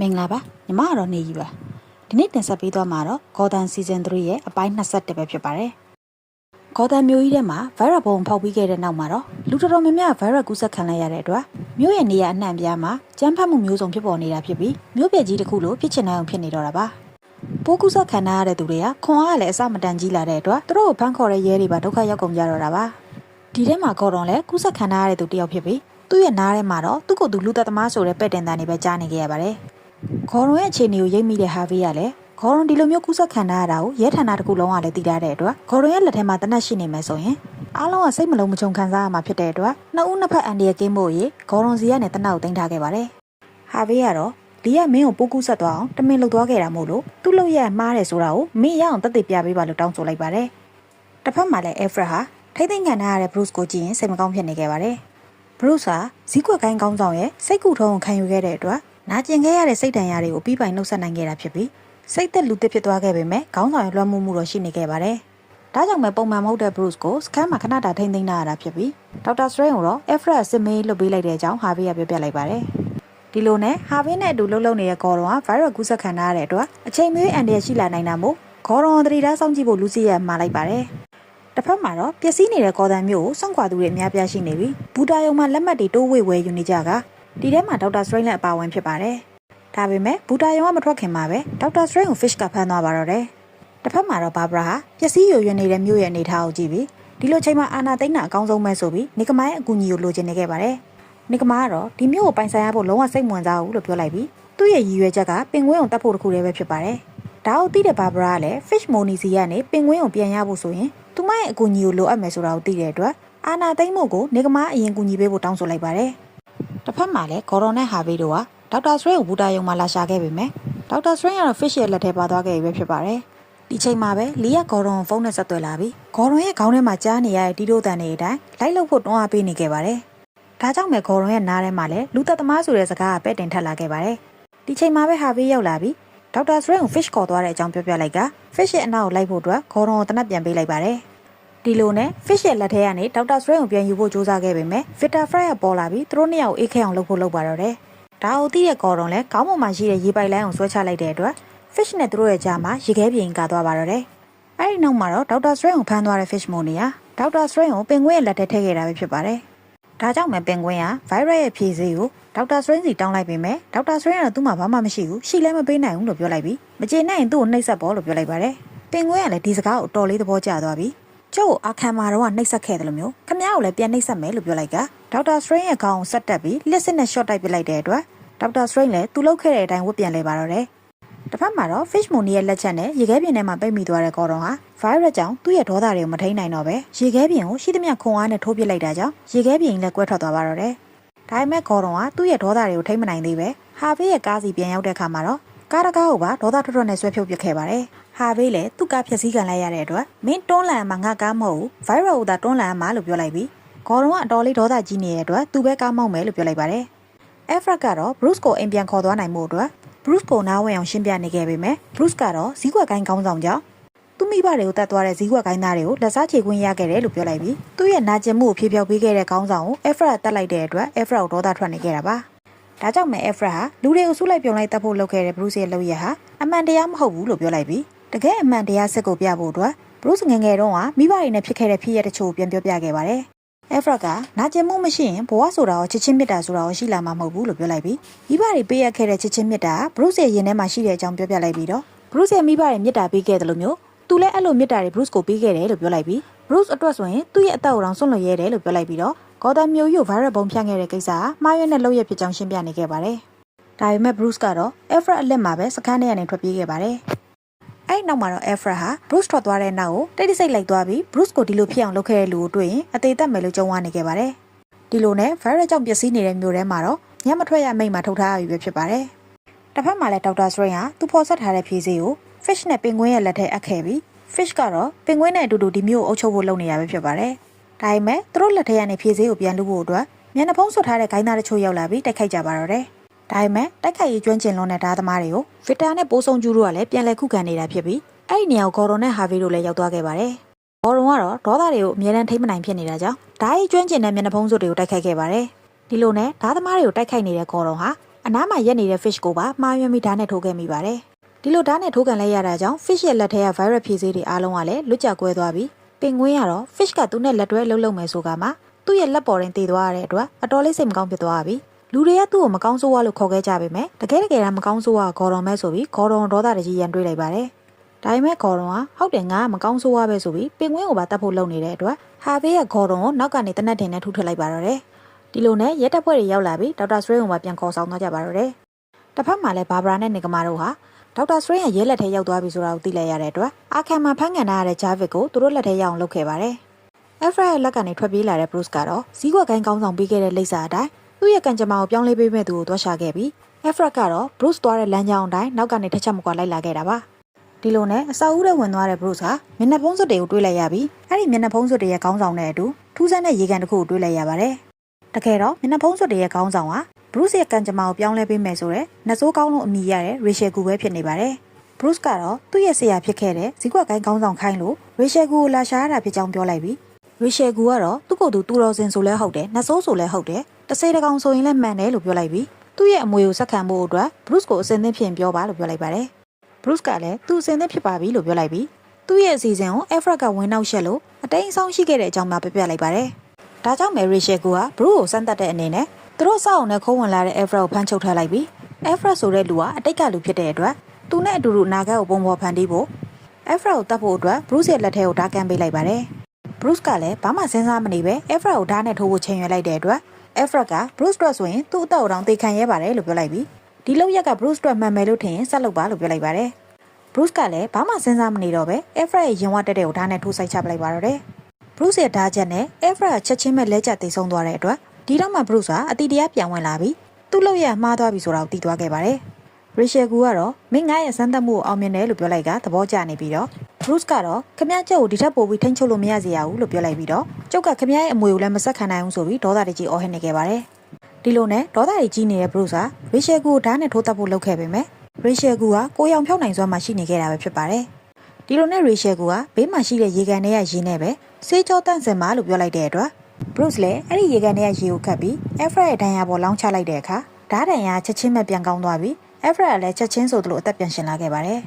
မင်္ဂလာပါညီမကတော့နေကြီးပါဒီနေ့တင်ဆက်ပေးသွားမှာတော့ Gotham Season 3ရဲ့အပိုင်း21ပဲဖြစ်ပါတယ် Gotham မျိုးကြီးထဲမှာ virus ဘုံဖောက်ပြီးခဲ့တဲ့နောက်မှာတော့လူတော်တော်များများ virus ကူးစက်ခံလိုက်ရတဲ့အတွက်မြို့ရဲ့နေရာအနှံ့ပြားမှာကြမ်းဖက်မှုမျိုးစုံဖြစ်ပေါ်နေတာဖြစ်ပြီးမြို့ပြကြီးတစ်ခုလိုဖြစ်ချင်နိုင်အောင်ဖြစ်နေတော့တာပါပိုးကူးစက်ခံရတဲ့သူတွေကခွန်အားကလည်းအစမတန်ကြီးလာတဲ့အတွက်သူတို့ကိုဖမ်းခေါ်တဲ့ရဲတွေပါဒုက္ခရောက်ကုန်ကြတော့တာပါဒီထဲမှာGordonလည်းကူးစက်ခံရတဲ့သူတစ်ယောက်ဖြစ်ပြီးသူ့ရဲ့နားထဲမှာတော့သူ့ကိုယ်သူလူသက်သမားဆိုတဲ့ပဲ့တင်တန်တွေပဲကြားနေခဲ့ရပါတယ်Gordonရဲ့အခြေအနေကိုရိပ်မိတဲ့ Harvey ကလည်းGordonဒီလိုမျိုးကူးစက်ခံရတာကိုရဲဌာနတစ်ခုလုံးကလည်းသိထားတဲ့အတွက် Gordonရဲ့လက်ထဲမှာတနက်ရှိနေမယ်ဆိုရင်အားလုံးကစိတ်မလုံးမချုံခံစားရမှာဖြစ်တဲ့အတွက်နှစ်ဦးနှစ်ဖက်အန်ဒီရဲ့ကင်းဖို့ရေ Gordon စီကနေတနက်ကိုတင်ထားခဲ့ပါတယ် Harvey ကတော့လီကမင်းကိုပိုးကူးစက်သွားအောင်တမင်လုပ်သွားခဲ့တာမို့လို့သူ့လုပ်ရမှားတယ်ဆိုတာကိုမင်းရအောင်တက်သိပြပေးပါလို့တောင်းဆိုလိုက်ပါတယ်တစ်ဖက်မှာလည်း Alfred ဟာထိမ့်သိမ့်ခံရတဲ့ Bruce ကိုကြည့်ရင်စိတ်မကောင်းဖြစ်နေခဲ့ပါတယ် Bruce ဟာဇီးကွက်ကိုင်းကောင်းဆောင်ရဲ့စိတ်ကူထုံးကိုခံယူခဲ့တဲ့အတွက်နာကျင်ခဲ့ရတဲ့စိတ်ဒဏ်ရာတွေကိုပြီးပိုင်နှုတ်ဆက်နိုင်ခဲ့တာဖြစ်ပြီးစိတ်သက်လူသစ်ဖြစ်သွားခဲ့ပေမဲ့ခေါင်းဆောင်ရဲ့လွှမ်းမိုးမှုတော့ရှိနေခဲ့ပါတယ်။ဒါကြောင့်ပဲပုံမှန်မဟုတ်တဲ့ Bruce ကိုစခန်းမှာခဏတာထိမ့်သိမ်းထားရတာဖြစ်ပြီးဒေါက်တာ Strange ကိုတော့ Alfred စစ်မေးလွတ်ပေးလိုက်တဲ့အကြောင်း Harvey ကပြောပြလိုက်ပါတယ်။ဒီလိုနဲ့ Harvey နဲ့အတူလှုပ်နေတဲ့ Gordon က virus ကူးစက်ခံရတဲ့အတွက်အချိန်မရွေးအန်တရာယ်ရှိလာနိုင်တာမို့ Gordon ကိုတတိထားစောင့်ကြည့်ဖို့လူစီရမှာလိုက်ပါတယ်။တစ်ဖက်မှာတော့ပျက်စီးနေတဲ့ Gotham မျိုးကိုစောင့်ခွာသူတွေအများပြားရှိနေပြီးဘူတာယုံမှာလက်မှတ်တွေတိုးဝေဝဲယူနေကြကဒီထဲမှာဒေါက်တာ Strange လည်းအပါအဝင်ဖြစ်ပါတယ်။ဒါပေမဲ့ဘူတာယုံကမထွက်ခင်မှာပဲဒေါက်တာ Strange ကို Fish ကဖမ်းသွားပါတော့တယ်။တစ်ဖက်မှာတော့ Barbara ဟာပျက်စီးရွရွနေတဲ့မြို့ရဲ့အနေအထားကိုကြည့်ပြီးဒီလိုချိန်မှာအာနာသိန်းတာအကောင်းဆုံးပဲဆိုပြီးနေကမိုင်းအကူအညီကိုလိုချင်နေခဲ့ပါတယ်။နေကမိုင်းကတော့ဒီမြို့ကိုပိုင်ဆိုင်ရဖို့လုံးဝစိတ်ဝင်စားဘူးလို့ပြောလိုက်ပြီးသူ့ရဲ့ရည်ရွယ်ချက်ကပင်ကွင်းကိုတတ်ဖို့တခုတည်းပဲဖြစ်ပါတယ်။ဒါကိုသိတဲ့ Barbara ကလည်း Fish Money စီကနေပင်ကွင်းကိုပြန်ရဖို့ဆိုရင်သူမရဲ့အကူအညီကိုလိုအပ်မယ်ဆိုတာကိုသိတဲ့အတွက်အာနာသိန်းမို့ကိုနေကမိုင်းအရင်ကူညီပေးဖို့တောင်းဆိုလိုက်ပါတယ်။တစ်ဖက်မှာလည်း Gordon နဲ့ Harvey တို့ကဒေါက်တာ Strange ကိုဘူတာယုံမှာလာရှာခဲ့ပေမဲ့ဒေါက်တာ Strange ကတော့ Fish ရဲ့လက်ထဲပါသွားခဲ့ပြီပဲဖြစ်ပါတယ်။ဒီချိန်မှာပဲလီက Gordon ကိုဖုန်းနဲ့ဆက်သွယ်လာပြီး Gordon ရဲ့ခေါင်းထဲမှာကြားနေရတဲ့တီးတို့တန်တွေအတိုင်းလိုက်လုပ်ဖို့တွန်းအားပေးနေခဲ့ပါတယ်။ဒါကြောင့်ပဲ Gordon ရဲ့နားထဲမှာလည်းလူသက်သမားဆိုတဲ့စကားကပဲ့တင်ထက်လာခဲ့ပါတယ်။ဒီချိန်မှာပဲ Harvey ရောက်လာပြီးဒေါက်တာ Strange ကို Fish ခေါ်သွားတဲ့အကြောင်းပြောပြလိုက်က Fish ရဲ့အနောက်ကိုလိုက်ဖို့အတွက် Gordon ကိုတနက်ပြန်ပေးလိုက်ပါတယ်။ဒီလိုနဲ့ Fish ရဲ့လက်ထဲကနေဒေါက်တာ Strange ကိုပြန်ယူဖို့ကြိုးစားခဲ့ပေမဲ့ Victor Fry ကပေါ်လာပြီးသူတို့နှစ်ယောက်အေးခဲအောင်လုပ်ဖို့လုပ်ပါတော့တယ်။ဒါကိုသိတဲ့ Gordon လည်းခေါင်းပေါ်မှာရှိတဲ့ရေပိုက်လိုင်းကိုဆွဲချလိုက်တဲ့အတွက် Fish နဲ့သူတို့ရဲ့ကြားမှာရေခဲပြင်ကသွားပါတော့တယ်။အဲဒီနောက်မှာတော့ဒေါက်တာ Strange ကိုဖမ်းသွားတဲ့ Fish Money ဟာဒေါက်တာ Strange ကိုပင်ကွင်းရဲ့လက်ထဲထည့်ခဲ့တာပဲဖြစ်ပါတယ်။ဒါကြောင့်ပဲပင်ကွင်းက virus ရဲ့ဖြေဆေးကိုဒေါက်တာ Strange စီတောင်းလိုက်ပေမဲ့ဒေါက်တာ Strange ကတော့သူ့မှာဘာမှမရှိဘူးရှိလည်းမပေးနိုင်ဘူးလို့ပြောလိုက်ပြီးမကျေနပ်ရင်သူ့ကိုနှိပ်စက်ပေါ်လို့ပြောလိုက်ပါတယ်။ပင်ကွင်းကလည်းဒီစကားကိုတော်လေးသဘောကျသွားပြီးကျုပ်ကိုအခမ်းမှာတော့နှိပ်စက်ခဲ့တယ်လို့မျိုးခမ ्या ကိုလည်းပြန်နှိပ်စက်မယ်လို့ပြောလိုက်ကဒေါက်တာ Strange ရဲ့ခေါင်းကိုဆက်တက်ပြီးလက်စစ်နဲ့ shot တိုက်ပစ်လိုက်တဲ့အတွက်ဒေါက်တာ Strange လည်းသူ့လုပ်ခဲ့တဲ့အတိုင်းဝတ်ပြန်လဲပါတော့တယ်။တစ်ဖက်မှာတော့ Fish Money ရဲ့လက်ချက်နဲ့ရေခဲပြင်ထဲမှာပိတ်မိသွားတဲ့ Gordon ဟာ virus ကြောင့်သူ့ရဲ့ဒေါသတွေကိုမထိန်နိုင်တော့ပဲရေခဲပြင်ကိုရှိသမျှခွန်အားနဲ့ထိုးပစ်လိုက်တာကြောင့်ရေခဲပြင်လည်းကွဲထွက်သွားပါတော့တယ်။ဒါပေမဲ့ Gordon ကသူ့ရဲ့ဒေါသတွေကိုထိမနိုင်သေးပဲ Harvey ရဲ့ကားစီပြန်ရောက်တဲ့အခါမှာတော့ကားတကားကိုပါဒေါသထွက်ထွက်နဲ့ဆွဲဖြုတ်ပစ်ခဲ့ပါတယ်။ Harvey လည်းသူ့ကားဖြက်စီးခံလိုက်ရတဲ့အတွက်မင်းတွန်းလှန်မှာငါကားမဟုတ်ဘူး virus ကိုသာတွန်းလှန်မှာလို့ပြောလိုက်ပြီး Gordon ကအတော်လေးဒေါသကြီးနေတဲ့အတွက်သူပဲကားမောက်မယ်လို့ပြောလိုက်ပါတယ်။ Alfred ကတော့ Bruce ကိုအိမ်ပြန်ခေါ်သွားနိုင်မှုအတွက်Bruce ကိုနားဝင်အောင်ရှင်းပြနေခဲ့ပေမဲ့ Bruce ကတော့ဇီးကွက်ကိုင်းကောင်းဆောင်ကြောင့်သူ့မိဘတွေကိုတတ်သွားတဲ့ဇီးကွက်ကိုင်းသားတွေကိုလက်စားချေခွင့်ရခဲ့တယ်လို့ပြောလိုက်ပြီးသူ့ရဲ့နာကျင်မှုကိုဖြေဖျောက်ပေးခဲ့တဲ့ကောင်းဆောင်ကို Alfred တတ်လိုက်တဲ့အတွက် Alfred ကိုဒေါသထွက်နေခဲ့တာပါ။ဒါကြောင့်ပဲ Alfred ဟာလူတွေကိုစုလိုက်ပြုံလိုက်တတ်ဖို့လုပ်ခဲ့တဲ့ Bruce ရဲ့လုပ်ရဟာအမှန်တရားမဟုတ်ဘူးလို့ပြောလိုက်ပြီးတကယ်အမှန်တရားစစ်ကိုပြဖို့အတွက် Bruce ငယ်ငယ်တုန်းကမိဘတွေနဲ့ဖြစ်ခဲ့တဲ့ဖြစ်ရပ်တချို့ကိုပြန်ပြောပြခဲ့ပါတယ်။ Alfred ကနာကျင်မှုမရှိရင်ဘဝဆိုတာကိုချစ်ချင်းမြတ်တာဆိုတာကိုရှိလာမှာမဟုတ်ဘူးလို့ပြောလိုက်ပြီးမိဘတွေပေးရခဲ့တဲ့ချစ်ချင်းမြတ်တာ Bruce ရဲ့ရင်ထဲမှာရှိတဲ့အကြောင်းပြောပြလိုက်ပြီးတော့ Bruce ရဲ့မိဘတွေမြတ်တာပေးခဲ့တယ်လို့မျိုးသူလည်းအဲ့လိုမြတ်တာတွေ Bruce ကိုပေးခဲ့တယ်လို့ပြောလိုက်ပြီး Bruce အတွက်ဆိုရင်သူ့ရဲ့အသက်ကိုတောင်ဆွန့်လွတ်ရဲတယ်လို့ပြောလိုက်ပြီးတော့ Gotham မျိုးကြီးကို virus ဘုံဖြန့်ခဲ့တဲ့ကိစ္စကမှားရွေးတဲ့လုပ်ရဖြစ်ကြောင်းရှင်းပြနေခဲ့ပါတယ်။ဒါပေမဲ့ Bruce ကတော့ Alfred အလက်မှာပဲစခန်းထဲကနေထွက်ပြေးခဲ့ပါတယ်။အဲ့နောက်မှာတော့ Alfred ဟာ Bruce ထွက်သွားတဲ့နောက်ကိုတိတ်ဆိတ်လိုက်သွားပြီး Bruce ကိုဒီလိုဖြစ်အောင်လုပ်ခဲ့တဲ့လူကိုတွေ့ရင်အသေးသက်မယ်လို့ကြုံဝါနေခဲ့ပါတယ်။ဒီလိုနဲ့ virus ကြောင့်ပျက်စီးနေတဲ့မျိုးထဲမှာတော့ညမထွက်ရမိတ်မှာထုတ်ထားရပြီပဲဖြစ်ပါတယ်။တစ်ဖက်မှာလည်းဒေါက်တာ Strange ဟာသူဖော်ဆက်ထားတဲ့ဖြေဆေးကို Fish နဲ့ပင်ကွင်းရဲ့လက်ထဲအပ်ခဲ့ပြီး Fish ကတော့ပင်ကွင်းနဲ့အတူတူဒီမျိုးကိုအုပ်ချုပ်ဖို့လုပ်နေရပဲဖြစ်ပါတယ်။ဒါပေမဲ့သူတို့လက်ထဲကနေဖြေဆေးကိုပြန်လူဖို့အတွက်မျက်နှာဖုံးဆွတ်ထားတဲ့ဂိုင်းသားတချို့ရောက်လာပြီးတိုက်ခိုက်ကြပါတော့တယ်။ဒါပေမဲ့တိုက်ခိုက်ရေးကျွမ်းကျင်လွန်းတဲ့ဓာတ်သမားတွေကို Victor နဲ့ပိုးဆုံကျူးတို့ကလည်းပြန်လည်ခုခံနေတာဖြစ်ပြီးအဲ့ဒီနေရာကို Gordon နဲ့ Harvey တို့လည်းရောက်သွားခဲ့ပါတယ်။ Gordon ကတော့ဒေါသတွေကိုအမြဲတမ်းထိမနိုင်ဖြစ်နေတာကြောင့်ဓာတ်ရေးကျွမ်းကျင်တဲ့မျက်နှာဖုံးစွပ်တွေကိုတိုက်ခိုက်ခဲ့ပါတယ်။ဒီလိုနဲ့ဓာတ်သမားတွေကိုတိုက်ခိုက်နေတဲ့ Gordon ဟာ အနားမှာရက်နေတဲ့ fish ကိုပါမှားယွင်းပြီးဓာတ်နဲ့ထိုးခဲ့မိပါတယ်ဒီလိုဓာတ်နဲ့ထိုးကန်လိုက်ရတာကြောင့် fish ရဲ့လက်ထဲက virus ဖြည့်ဆေးတွေအားလုံးကလည်းလွတ်ကျကွဲသွားပြီးပင်ကွင်းကတော့ fish ကသူ့နဲ့လက်တွဲလှုပ်မယ်ဆိုကမှသူ့ရဲ့လက်ပေါ်တွင်တည်သွားရတဲ့အတွက်အတော်လေးစိတ်မကောင်းဖြစ်သွားပြီလူတွေကသူ့ကိုမကောင်းဆိုးဝါလို့ခေါ်ခဲ့ကြပေမဲ့တကယ်တမ်းမကောင်းဆိုးဝါဂေါ်တော်မဲဆိုပြီးဂေါ်တော်ဒေါသတကြီးရန်တွေးလိုက်ပါတယ်ဒါပေမဲ့ဂေါ်တော်ကဟုတ်တယ်ငါမကောင်းဆိုးဝါပဲဆိုပြီးပင်ကွင်းကိုပါတတ်ဖို့လုပ်နေတဲ့အတွက်ဟာဘေးရဲ့ဂေါ်တော်ကိုနောက်ကနေတနက်တင်နဲ့ထူထလိုက်ပါတော့တယ်ဒီလိုနဲ့ရက်တပ်ဖွဲ့တွေရောက်လာပြီးဒေါက်တာစထရိန်ကိုပြန်ခေါ်ဆောင်သွားကြပါတော့တယ်တစ်ဖက်မှာလည်းဘာဘရာနဲ့နေကမာတို့ဟာဒေါက်တာစထရိန်ရဲ့ရဲလက်ထဲရောက်သွားပြီဆိုတာကိုသိလိုက်ရတဲ့အတွက်အာခံမှာဖမ်းကန်ထားရတဲ့ဂျာဗစ်ကိုသူတို့လက်ထဲရောက်အောင်လုပ်ခဲ့ပါတယ်အက်ဖရာရဲ့လက်ကနေထွက်ပြေးလာတဲ့ဘရုစ်ကတော့ဇီးကွက်ကိုင်းကောင်းဆောင်ပေးခဲ့တဲ့လိပ်စာအတိုင်းသူ့ရဲ့ကံကြမ္မာကိုပြောင်းလဲပေးမဲ့သူကိုတွားရှာခဲ့ပြီးအက်ဖရာကတော့ဘရုစ်သွားတဲ့လမ်းကြောင်းအတိုင်းနောက်ကနေတစ်ချက်မကွာလိုက်လာခဲ့တာပါဒီလိုနဲ့အစာဦးထဲဝင်သွားတဲ့ဘရုစ်ဟာမျက်နှာဖုံးစွပ်တွေကိုတွေးလိုက်ရပြီးအဲ့ဒီမျက်နှာဖုံးစွပ်တွေရဲ့ခေါင်းဆောင်နဲ့အတူထူးဆန်းတဲ့ရေကန်တစ်ခုကိုတွေးလိုက်ရပါတယ်တကယ်တော့မျက်နှာဖုံးစွပ်တွေရဲ့ခေါင်းဆောင်ဟာဘရုစ်ရဲ့ကံကြမ္မာကိုပြောင်းလဲပေးမယ်ဆိုတဲ့နှစိုးကောင်းလို့အမည်ရတဲ့ရေရှယ်ကူပဲဖြစ်နေပါတယ်ဘရုစ်ကတော့သူ့ရဲ့ဆရာဖြစ်ခဲ့တဲ့ဇီးကွက်ကိုင်းခေါင်းဆောင်ခိုင်းလို့ရေရှယ်ကူကိုလာရှာရတာဖြစ်ကြောင်းပြောလိုက်ပြီးရေရှယ်ကူကတော့သူ့ကိုယ်သူတူတော်စင်ဆိုလဲဟုတ်တယ်နှစိုးဆိုလဲဟုတ်တယ်တစေတကောင်ဆိုရင်လည်းမှန်တယ်လို့ပြောလိုက်ပြီးသူ့ရဲ့အမွေကိုဆက်ခံဖို့အတွက်ဘရုစ်ကိုအစင်သင့်ဖြစ်ပြောပါလို့ပြောလိုက်ပါတယ်ဘရုစ်ကလည်းသူ့အစင်သင့်ဖြစ်ပါပြီလို့ပြောလိုက်ပြီးသူ့ရဲ့အစီအစဉ်ကိုအက်ဖရက်ကဝင်နောက်ရှက်လို့အတိမ်အဆောင်ရှိခဲ့တဲ့အကြောင်းမှပြလိုက်ပါတယ်ဒါကြောင့်မယ်ရေရှယ်ကူကဘရုစ်ကိုစမ်းသပ်တဲ့အနေနဲ့သူတို့စောက်အောင်နဲ့ခိုးဝင်လာတဲ့အက်ဖရက်ကိုဖမ်းချုပ်ထားလိုက်ပြီးအက်ဖရက်ဆိုတဲ့လူကအတိတ်ကလူဖြစ်တဲ့အတွက်သူနဲ့အတူတူနာဂတ်ကိုပုံပေါ်ဖန်တီးဖို့အက်ဖရက်ကိုတတ်ဖို့အတွက်ဘရုစ်ရဲ့လက်ထဲကိုဓာတ်ကန်ပေးလိုက်ပါတယ်ဘရုစ်ကလည်းဘာမှစဉ်းစားမနေပဲအက်ဖရက်ကိုဓာတ်နဲ့ထိုးဖို့ချိန်ရွယ်လိုက်တဲ့အတွက်အက်ဖရက်ကဘရုစ်အတွက်ဆိုရင်သူ့အသက်အတော်သေခံရဲပါတယ်လို့ပြောလိုက်ပြီးဒီလောက်ရက်ကဘရုစ်အတွက်မှန်မယ်လို့ထင်ရင်ဆက်လုပ်ပါလို့ပြောလိုက်ပါတယ်ဘရုစ်ကလည်းဘာမှစဉ်းစားမနေတော့ပဲအက်ဖရက်ရဲ့ရင်ဝတက်တဲ့ကိုဓာတ်နဲ့ထိုးဆိုင်ချပလိုက်ပါတော့တယ်ဘရုစ်ရဲ့ဓာတ်ချက်နဲ့အက်ဖရက်ကချက်ချင်းပဲလဲကျသိဆုံးသွားတဲ့အတွက်ဒီတော့မှဘရုစ်ကအတီတရားပြန်ဝင်လာပြီးသူ့လောက်ရမှားသွားပြီဆိုတာကိုသိသွားခဲ့ပါတယ်ရေရှယ်ကူကတော့မင်းငါရဲ့စမ်းသပ်မှုကိုအောင်မြင်တယ်လို့ပြောလိုက်ကသဘောကျနေပြီးတော့ဘရုစ်ကတော့ခမည်းကျုပ်ကိုဒီထက်ပိုပြီးထိန်းချုပ်လို့မရစေရဘူးလို့ပြောလိုက်ပြီးတော့ကျုပ်ကခမည်းရဲ့အမွေကိုလည်းမဆက်ခံနိုင်ဘူးဆိုပြီးဒေါသတကြီးအော်ဟစ်နေခဲ့ပါတယ်ဒီလိုနဲ့ဒေါသကြီးနေတဲ့ဘရုစ်ကရေရှယ်ကူကိုဓာတ်နဲ့ထိုးတက်ဖို့လုပ်ခဲ့ပေမဲ့ရေရှယ်ကူကကိုရောင်ဖြောက်နိုင်စွမ်းမှရှိနေခဲ့တာပဲဖြစ်ပါတယ်ဒီလိုနဲ့ရေရှယ်ကူကဘေးမှာရှိတဲ့ရေကန်ထဲကရေနဲ့ပဲဆေးကြောတန့်စင်ပါလို့ပြောလိုက်တဲ့အတွက်ဘရုစ်လည်းအဲ့ဒီရေကန်ထဲကရေကိုခတ်ပြီးအက်ဖရက်ရဲ့ဒဏ်ရာပေါ်လောင်းချလိုက်တဲ့အခါဓာတ်ဒဏ်ရာချက်ချင်းပဲပြန်ကောင်းသွားပြီးအက်ဖရက်ကလည်းချက်ချင်းဆိုသလိုအသက်ပြန်ရှင်လာခဲ့ပါတယ်